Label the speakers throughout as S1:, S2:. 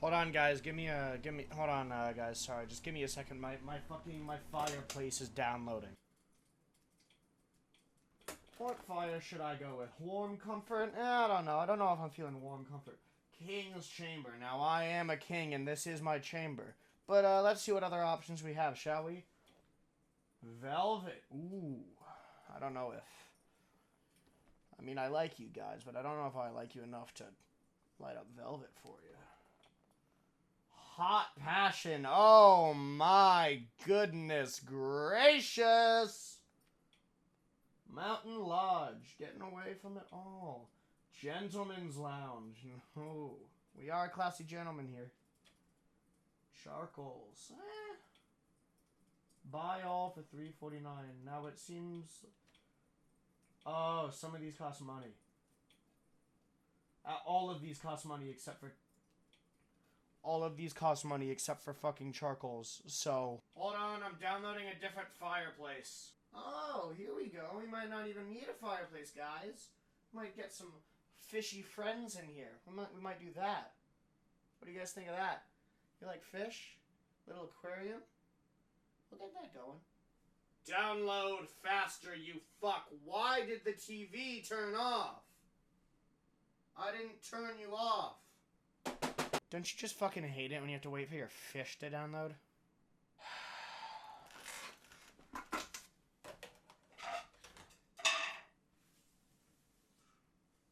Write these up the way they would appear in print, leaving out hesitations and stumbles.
S1: Hold on, guys. Hold on, guys. Sorry, just give me a second. My fireplace is downloading. What fire should I go with? Warm comfort? I don't know. I don't know if I'm feeling warm comfort. King's chamber. Now, I am a king, and this is my chamber. But, let's see what other options we have, shall we? Velvet. Ooh. I don't know if... I mean, I like you guys, but I don't know if I like you enough to light up velvet for you. Hot passion. Oh, my goodness gracious. Mountain Lodge. Getting away from it all. Gentleman's Lounge. No. We are classy gentlemen here. Charcoals. Buy all for $3.49. Now it seems... Oh, some of these cost money. All of these cost money except for... All of these cost money except for fucking charcoals. So... Hold on, I'm downloading a different fireplace. Oh, here we go. We might not even need a fireplace, guys. We might get some fishy friends in here. We might do that. What do you guys think of that? You like fish? Little aquarium? We'll get that going. Download faster, you fuck. Why did the TV turn off? I didn't turn you off. Don't you just fucking hate it when you have to wait for your fish to download?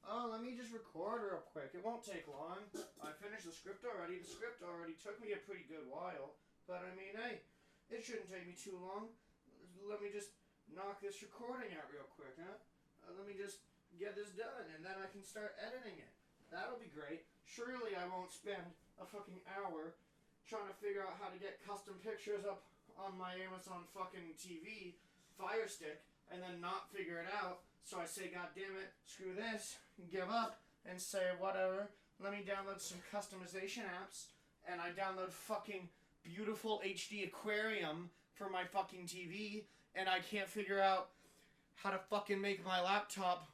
S1: Oh, let me just record real quick. It won't take long. I finished the script already. The script already took me a pretty good while. But I mean, hey, it shouldn't take me too long. Let me just knock this recording out real quick, huh? Let me just get this done, and then I can start editing it. That'll be great. Surely I won't spend a fucking hour trying to figure out how to get custom pictures up on my Amazon fucking TV Fire Stick, and then not figure it out. So I say, God damn it, screw this, give up, and say, whatever. Let me download some customization apps, and I download fucking beautiful HD aquarium for my fucking TV, and I can't figure out how to fucking make my laptop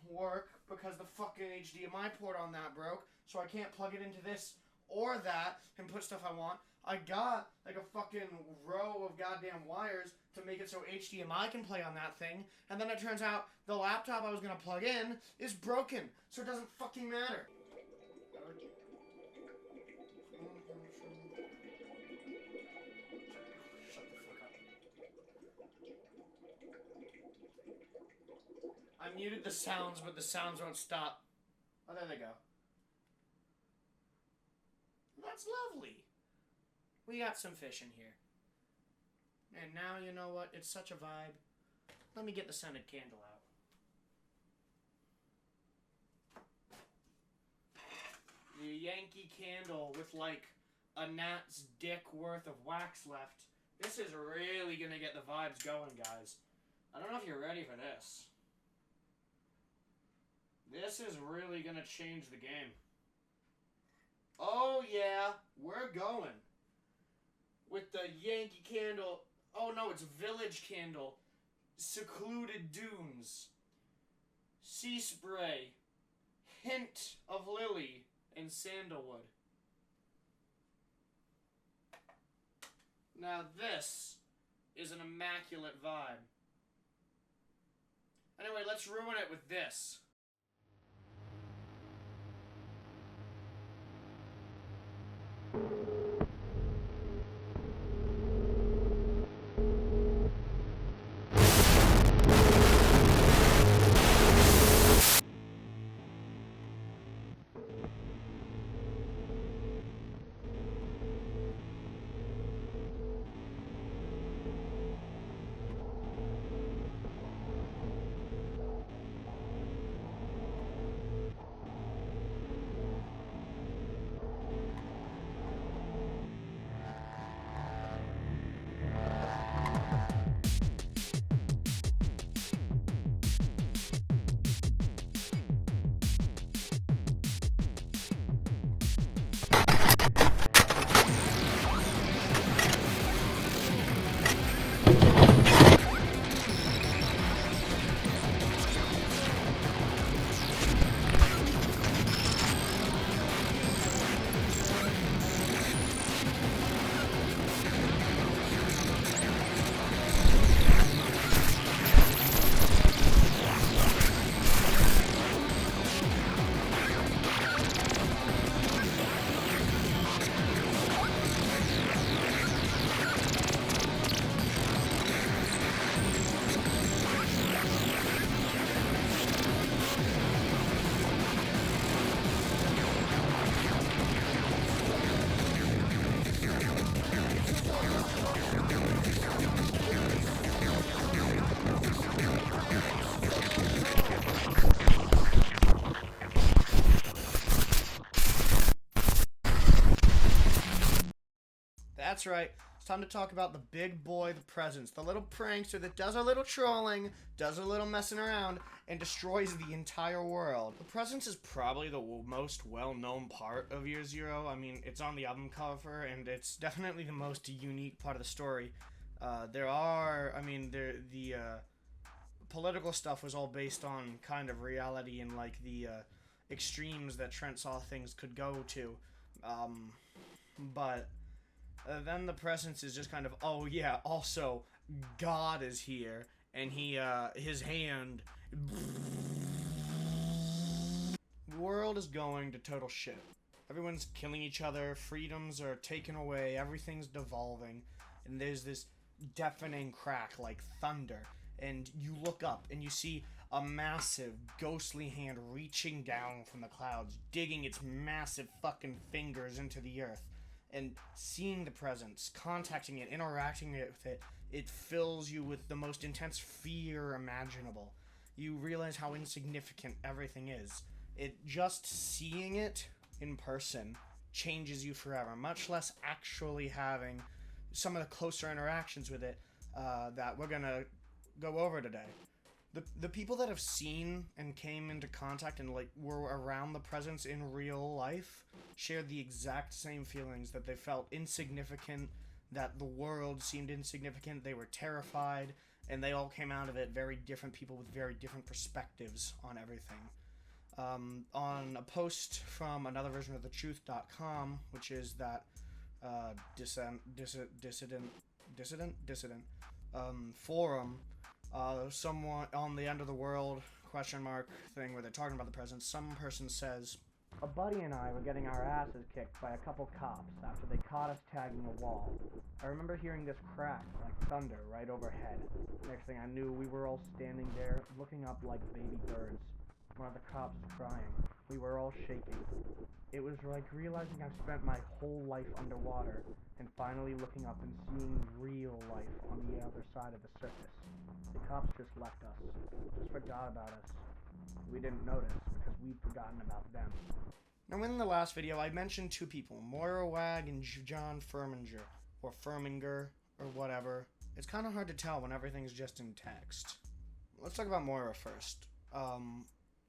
S1: work because the fucking HDMI port on that broke, so I can't plug it into this or that and put stuff I want. I got like a fucking row of goddamn wires to make it so HDMI can play on that thing, and then it turns out the laptop I was gonna plug in is broken, so it doesn't fucking matter. I muted the sounds, but the sounds won't stop. Oh, there they go. That's lovely. We got some fish in here. And now, you know what? It's such a vibe. Let me get the scented candle out. The Yankee candle with, like, a gnat's dick worth of wax left. This is really gonna get the vibes going, guys. I don't know if you're ready for this. This is really gonna change the game. Oh yeah, we're going. With the Yankee candle. Oh no, it's Village Candle. Secluded Dunes. Sea Spray. Hint of Lily and Sandalwood. Now this is an immaculate vibe. Anyway, let's ruin it with this. That's right. It's time to talk about the big boy, the presence. The little prankster that does a little trolling, does a little messing around, and destroys the entire world. The presence is probably the most well-known part of Year Zero. I mean, it's on the album cover, and it's definitely the most unique part of the story. The political stuff was all based on kind of reality and, like, the extremes that Trent saw things could go to. But then the presence is just kind of, oh yeah, also, God is here, and his hand... The world is going to total shit. Everyone's killing each other, freedoms are taken away, everything's devolving, and there's this deafening crack like thunder, and you look up and you see a massive ghostly hand reaching down from the clouds, digging its massive fucking fingers into the earth, and seeing the presence, contacting it, interacting with it, it fills you with the most intense fear imaginable. You realize how insignificant everything is. Just seeing it in person changes you forever, much less actually having some of the closer interactions with it that we're gonna go over today. The people that have seen and came into contact and like were around the presence in real life shared the exact same feelings, that they felt insignificant, that the world seemed insignificant, they were terrified, and they all came out of it very different people with very different perspectives on everything. On a post from another version of thetruth.com, which is that dissident forum, someone on the end of the world question mark thing where they're talking about the presence, some person says, "A buddy and I were getting our asses kicked by a couple cops after they caught us tagging a wall. I remember hearing this crack like thunder right overhead. Next thing I knew, we were all standing there looking up like baby birds. One of the cops was crying. We were all shaking. It was like realizing I've spent my whole life underwater and finally looking up and seeing real life on the other side of the surface. The cops just left us, just forgot about us. We didn't notice because we'd forgotten about them." Now, in the last video, I mentioned two people, Moira Wag and John Firminger, or Firminger, or whatever. It's kind of hard to tell when everything's just in text. Let's talk about Moira first.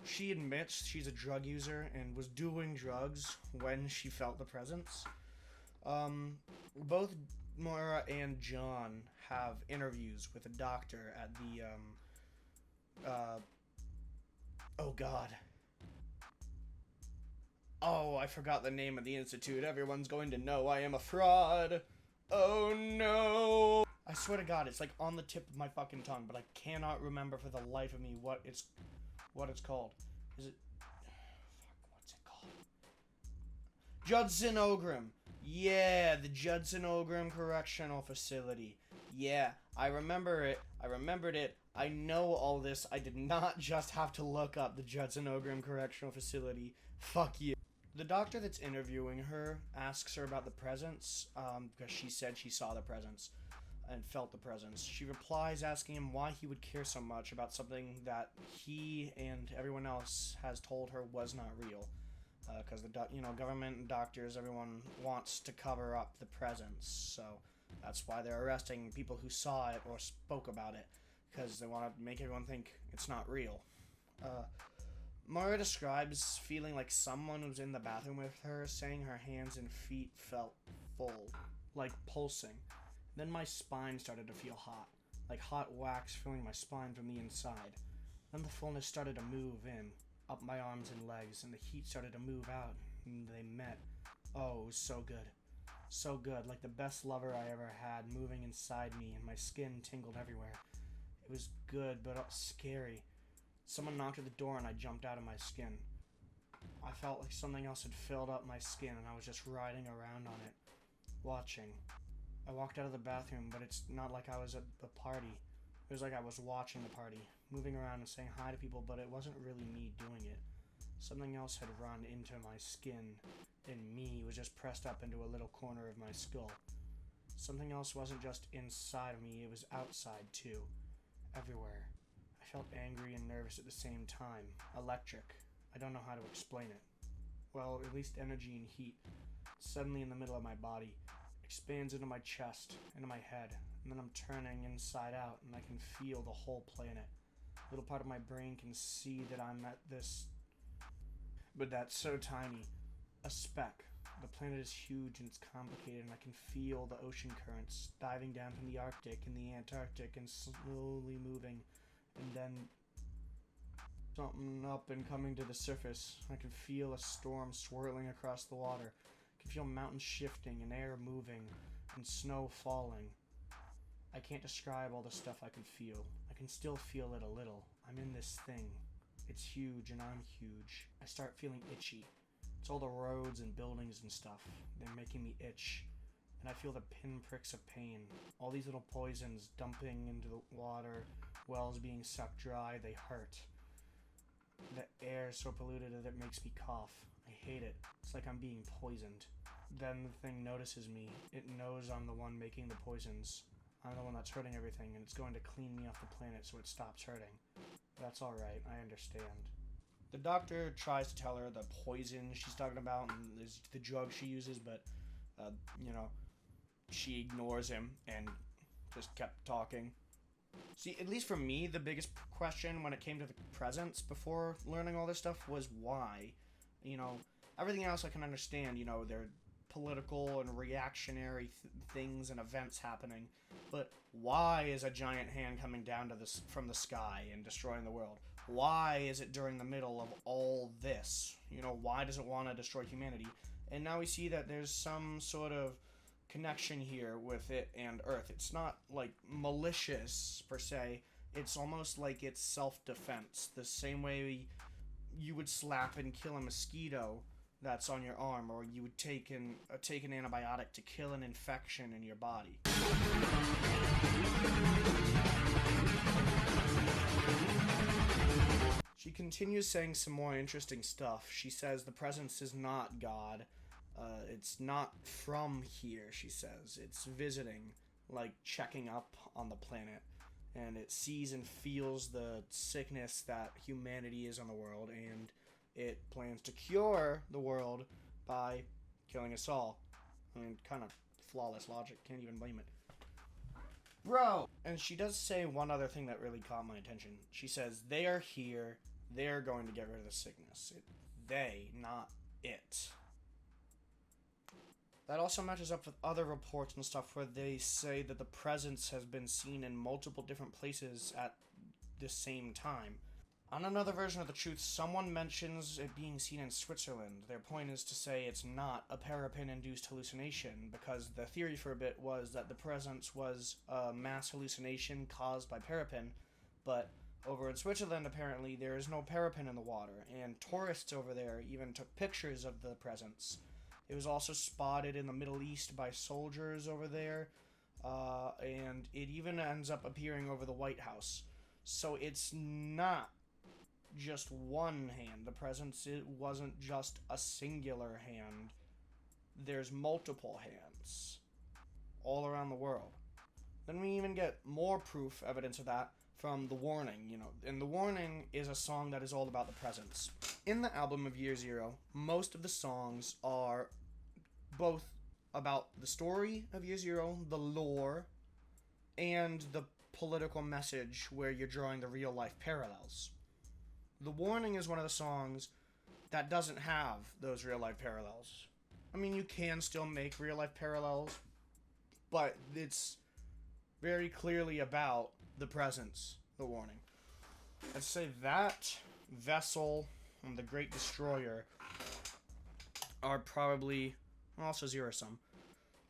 S1: She admits she's a drug user and was doing drugs when she felt the presence. Both Moira and John have interviews with a doctor at the, oh god. Oh, I forgot the name of the institute. Everyone's going to know I am a fraud. Oh no. I swear to god, it's like on the tip of my fucking tongue, but I cannot remember for the life of me what it's called. Is it... Fuck, what's it called? Judson Ogrim. Yeah, the Judson Ogrim Correctional Facility. Yeah, I remember it. I remembered it. I know all this. I did not just have to look up the Judson Ogrim Correctional Facility. Fuck you. The doctor that's interviewing her asks her about the presence, because she said she saw the presence and felt the presence. She replies asking him why he would care so much about something that he and everyone else has told her was not real. Because government and doctors, everyone wants to cover up the presence, so that's why they're arresting people who saw it or spoke about it, because they want to make everyone think it's not real. Moira describes feeling like someone was in the bathroom with her, saying her hands and feet felt full, like pulsing. Then my spine started to feel hot, like hot wax filling my spine from the inside. Then the fullness started to move in, up my arms and legs, and the heat started to move out, and they met. Oh, it was so good. So good, like the best lover I ever had moving inside me, and my skin tingled everywhere. It was good, but scary. Someone knocked at the door and I jumped out of my skin. I felt like something else had filled up my skin and I was just riding around on it, watching. I walked out of the bathroom, but it's not like I was at the party. It was like I was watching the party, moving around and saying hi to people, but it wasn't really me doing it. Something else had run into my skin, and me was just pressed up into a little corner of my skull. Something else wasn't just inside of me, it was outside too. Everywhere. I felt angry and nervous at the same time. Electric. I don't know how to explain it. Well, at least energy and heat. Suddenly in the middle of my body.
S2: expands into my chest, into my head, and then I'm turning inside out, and I can feel the whole planet. A little part of my brain can see that I'm at this, but that's so tiny. A speck. The planet is huge and it's complicated, and I can feel the ocean currents diving down from the Arctic and the Antarctic and slowly moving, and then something up and coming to the surface. I can feel a storm swirling across the water. I can feel mountains shifting and air moving and snow falling. I can't describe all the stuff I can feel. I can still feel it a little. I'm in this thing. It's huge and I'm huge. I start feeling itchy. It's all the roads and buildings and stuff. They're making me itch. And I feel the pinpricks of pain. All these little poisons dumping into the water, wells being sucked dry, they hurt. The air is so polluted that it makes me cough. I hate it. It's like I'm being poisoned. Then the thing notices me. It knows I'm the one making the poisons. I'm the one that's hurting everything, and it's going to clean me off the planet so it stops hurting. That's alright, I understand. The doctor tries to tell her the poison she's talking about and the drug she uses, but, she ignores him and just kept talking. See, at least for me, the biggest question when it came to the presents before learning all this stuff was why. Everything else I can understand, there are political and reactionary things and events happening, but why is a giant hand coming down from the sky and destroying the world? Why is it during the middle of all this? Why does it want to destroy humanity? And now we see that there's some sort of connection here with it and Earth. It's not like malicious per se. It's almost like it's self-defense. The same way you would slap and kill a mosquito that's on your arm, or you would take an antibiotic to kill an infection in your body. She continues saying some more interesting stuff. She says the presence is not God. It's not from here, she says. It's visiting, like checking up on the planet. And it sees and feels the sickness that humanity is on the world, and it plans to cure the world by killing us all. I mean, kind of flawless logic. Can't even blame it. Bro! And she does say one other thing that really caught my attention. She says, they are here. They're going to get rid of the sickness. They, not it. That also matches up with other reports and stuff where they say that the presence has been seen in multiple different places at the same time. On another version of the truth, someone mentions it being seen in Switzerland. Their point is to say it's not a parapin-induced hallucination, because the theory for a bit was that the presence was a mass hallucination caused by parapin, but over in Switzerland, apparently, there is no parapin in the water, and tourists over there even took pictures of the presence. It was also spotted in the Middle East by soldiers over there, and it even ends up appearing over the White House. So it's not just one hand. The presence, it wasn't just a singular hand. There's multiple hands all around the world. Then we even get more proof, evidence of that, from The Warning, And The Warning is a song that is all about the presence. In the album of Year Zero, most of the songs are both about the story of Year Zero, the lore, and the political message where you're drawing the real-life parallels. The Warning is one of the songs that doesn't have those real-life parallels. I mean, you can still make real-life parallels, but it's very clearly about the presence, The Warning. I'd say that, Vessel, and The Great Destroyer are probably, also Zero Sum,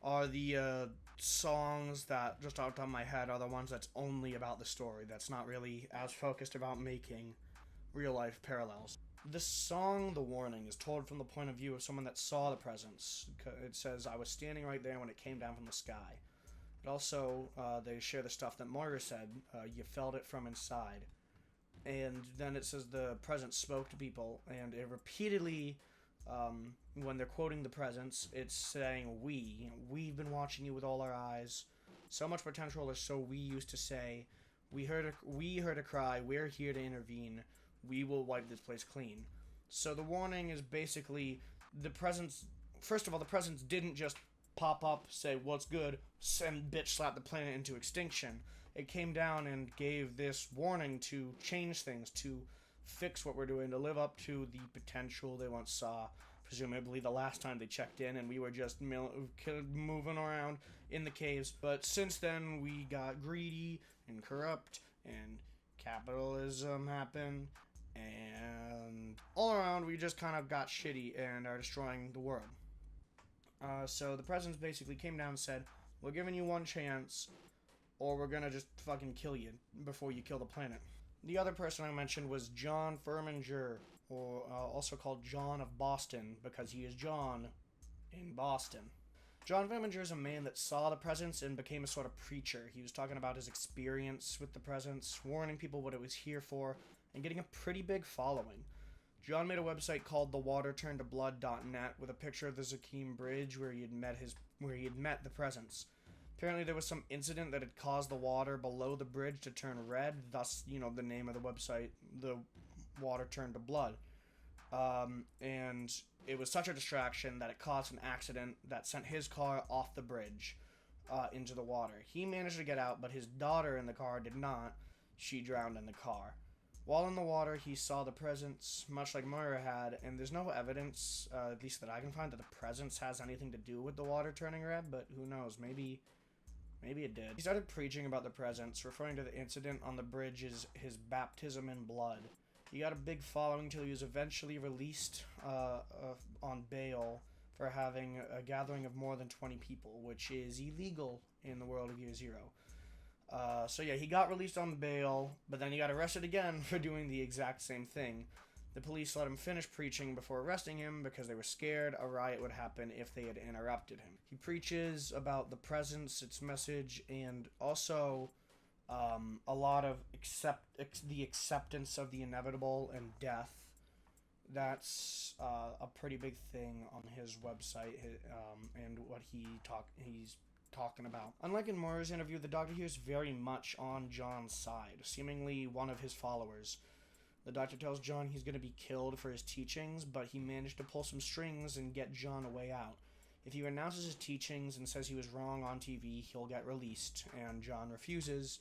S2: are the songs that, just out of my head, are the ones that's only about the story, that's not really as focused about making real-life parallels. The song, The Warning, is told from the point of view of someone that saw the presence. It says, I was standing right there when it came down from the sky. But also, they share the stuff that Moira said, you felt it from inside. And then it says the presence spoke to people, and it repeatedly, when they're quoting the presence, it's saying, we've been watching you with all our eyes. So much potential, or so we used to say. We heard a cry, we're here to intervene. We will wipe this place clean. So The Warning is basically the presence. First of all, the presence didn't just pop up, say, what's good, and bitch slap the planet into extinction. It came down and gave this warning to change things, to fix what we're doing, to live up to the potential they once saw. Presumably the last time they checked in and we were just moving around in the caves. But since then, we got greedy and corrupt, and capitalism happened, and all around we just kind of got shitty and are destroying the world. So the presidents basically came down and said, we're giving you one chance, or we're gonna just fucking kill you before you kill the planet. The other person I mentioned was John Firminger, or also called John of Boston, because he is John in Boston. John Firminger is a man that saw the presence and became a sort of preacher. He was talking about his experience with the presence, warning people what it was here for, and getting a pretty big following. John made a website called thewaterturnedtoblood.net with a picture of the Zakim Bridge where he had met the presence. Apparently there was some incident that had caused the water below the bridge to turn red, thus, the name of the website, The Water Turned to Blood. And it was such a distraction that it caused an accident that sent his car off the bridge into the water. He managed to get out, but his daughter in the car did not. She drowned in the car. While in the water, he saw the presence, much like Moira had, and there's no evidence, at least that I can find, that the presence has anything to do with the water turning red, but who knows, maybe it did. He started preaching about the presence, referring to the incident on the bridge as his baptism in blood. He got a big following till he was eventually released on bail for having a gathering of more than 20 people, which is illegal in the world of Year Zero. He got released on bail, but then he got arrested again for doing the exact same thing. The police let him finish preaching before arresting him because they were scared a riot would happen if they had interrupted him. He preaches about the presence, its message, and also a lot of the acceptance of the inevitable and death. That's a pretty big thing on his website, and what he's talking about. Unlike in Moira's interview, the Doctor here is very much on John's side, seemingly one of his followers. The Doctor tells John he's going to be killed for his teachings, but he managed to pull some strings and get John a way out. If he renounces his teachings and says he was wrong on TV, he'll get released, and John refuses.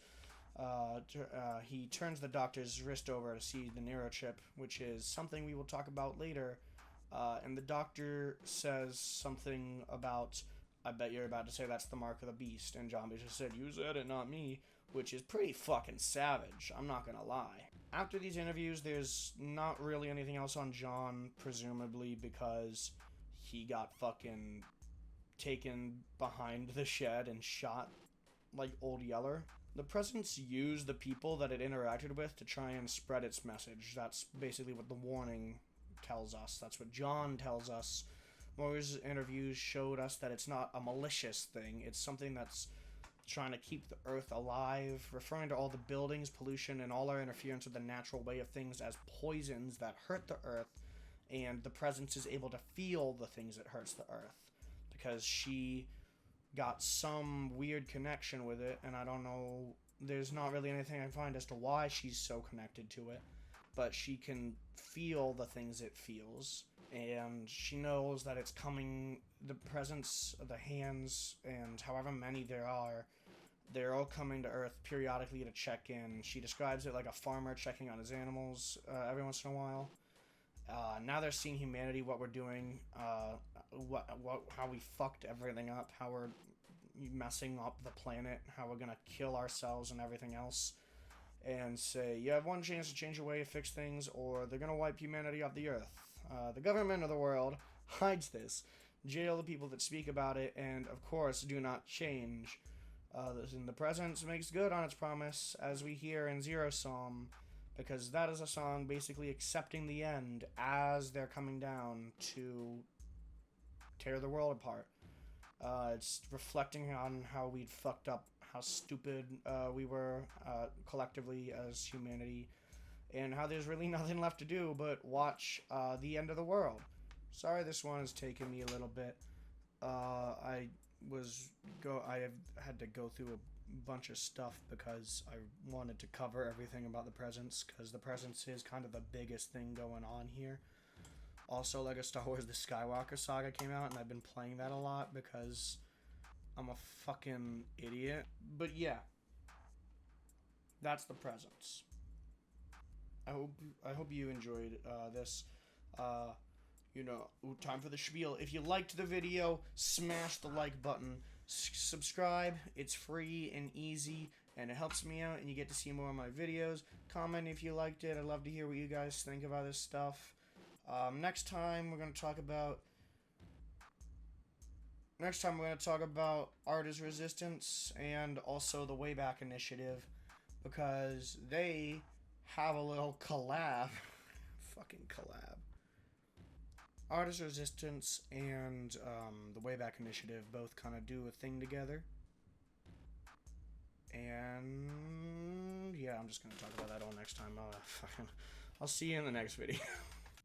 S2: He turns the Doctor's wrist over to see the neurochip, which is something we will talk about later, and the Doctor says something about, I bet you're about to say that's the mark of the beast, and John just said, you said it, not me, which is pretty fucking savage, I'm not gonna lie. After these interviews, there's not really anything else on John, presumably because he got fucking taken behind the shed and shot like Old Yeller. The Presence used the people that it interacted with to try and spread its message. That's basically what the warning tells us. That's what John tells us. Moira's interviews showed us that it's not a malicious thing. It's something that's trying to keep the Earth alive, referring to all the buildings, pollution, and all our interference with the natural way of things as poisons that hurt the Earth, and the Presence is able to feel the things that hurts the Earth, because she got some weird connection with it, and I don't know, there's not really anything I can find as to why she's so connected to it, but she can feel the things it feels, and she knows that it's coming, the Presence, the hands, and however many there are, they're all coming to Earth periodically to check in. She describes it like a farmer checking on his animals every once in a while. Now they're seeing humanity, what we're doing, how we fucked everything up, how we're messing up the planet, how we're gonna kill ourselves and everything else, and say, you have one chance to change your way to fix things, or they're gonna wipe humanity off the Earth. The government of the world hides this, jail the people that speak about it, and of course do not change. The Presence makes good on its promise, as we hear in Zero Psalm, because that is a song basically accepting the end as they're coming down to tear the world apart. It's reflecting on how we'd fucked up, how stupid we were collectively as humanity, and how there's really nothing left to do but watch the end of the world. Sorry this one has taken me a little bit. I had to go through a bunch of stuff because I wanted to cover everything about the Presence, because the Presence is kind of the biggest thing going on here. Also, Lego Star Wars The Skywalker Saga came out, and I've been playing that a lot because I'm a fucking idiot. But yeah, that's the presents. I hope you enjoyed this. Time for the spiel. If you liked the video, smash the like button. Subscribe. It's free and easy, and it helps me out, and you get to see more of my videos. Comment if you liked it. I'd love to hear what you guys think about this stuff. Next time we're going to talk about Artist Resistance and also the Wayback Initiative, because they have a little collab. Fucking collab. Artist Resistance and the Wayback Initiative both kind of do a thing together. And yeah, I'm just going to talk about that all next time. I'll see you in the next video.